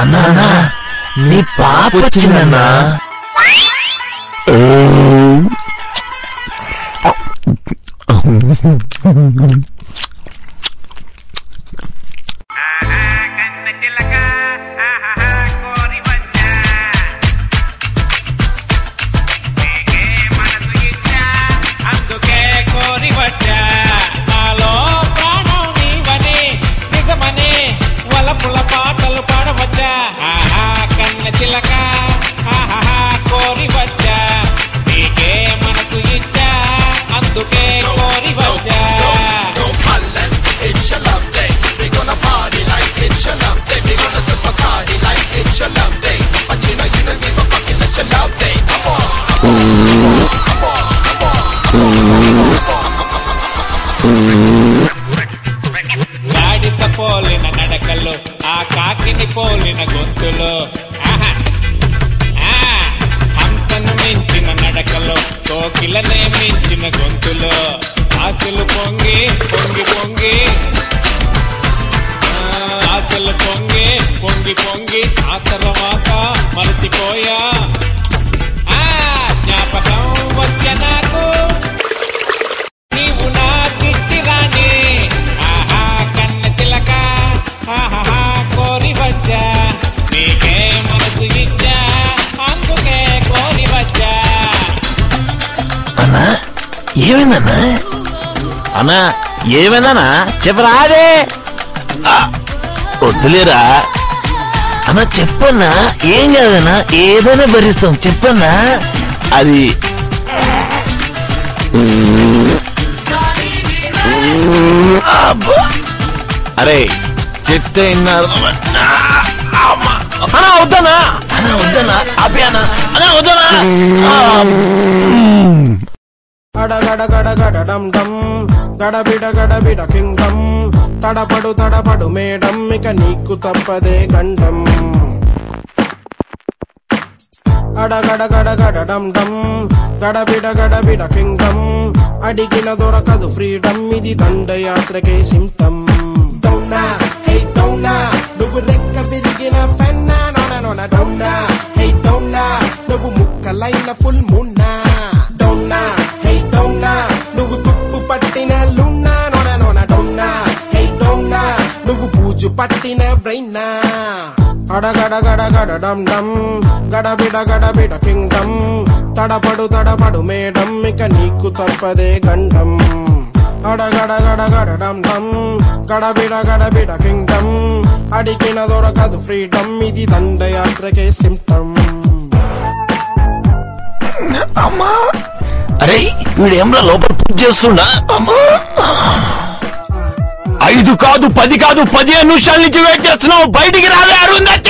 అన్నా నీ పాప వచ్చిందన్నా. గాడిత పోలిన నడకలు ఆ కాకిని పోలిన గొంతులు హంసను మించిన నడకలు కోకిలనే మించిన గొంతులు ఆశలు పొంగి పొంగి పొంగి ఆశలు పొంగి పొంగి పొంగి ఆ తర్వాత మరచిపోయా జ్ఞాపకం వచ్చే నాకు నీవు నా కిట్టి రాణి ఆహా కన్న చిలక ఆహా కోరి వచ్చా నీకే మనసు ఇచ్చా అందుకే కోరి వచ్చా. అన్నా ఏమైందన్నా? అన్నా ఏమైందన్నా చెప్పరా? అదే వద్దులేరా అన్నా, చెప్పన్నా. ఏం కాదన్నా, ఏదైనా భరిస్తాం, చెప్పన్నా. అది అరే చెప్తే విన్నారు. అన్నా వద్దనా, అన్నా వద్దనా, ఆపి అన్నా, అన్నా వద్దనా. గడగడగడగడడం డం గడబిడ గడబిడ కింగం తడపడు తడపడు మేడం ఇక నీకు తప్పదే గండం. అడగడగడగడడం డం గడబిడ గడబిడ కింగం అడిగిన దొరకదు ఫ్రీడమ్ ఇది దండయాత్రకే సింటం. డౌనా హే డౌనా నువ్వు రెక్క విరిగిన ఫెన్నా నోన నోన డౌనా హే డౌనా నువ్వు ముక్కలైన ఫుల్ మున్నా. డౌనా హే డౌనా నువ్వు తుప్పు పట్టిన లున్నా నోన నోన డౌనా హే డౌనా నువ్వు బూజు పట్టిన బ్రైన్నా. అడగడగడగడడం డం గడబిడ గడబిడ కింగం తడపడు తడపడు మేడం ఇక నీకు తప్పదే గండం. అడగడగడగడడం డం గడబిడ గడబిడ కింగం అడిగిన దొరకదు ఫ్రీడమ్ ఇది దండయాత్రకే సింటం. అమ్మా అరే వీడేమ్రా లోపల పూజ చేస్తుండా? అమ్మా 5 కాదు 10 కాదు 15 నిమిషాల నుంచి వెయిట్ చేస్తున్నావు, బయటికి రావే అరుంధతి.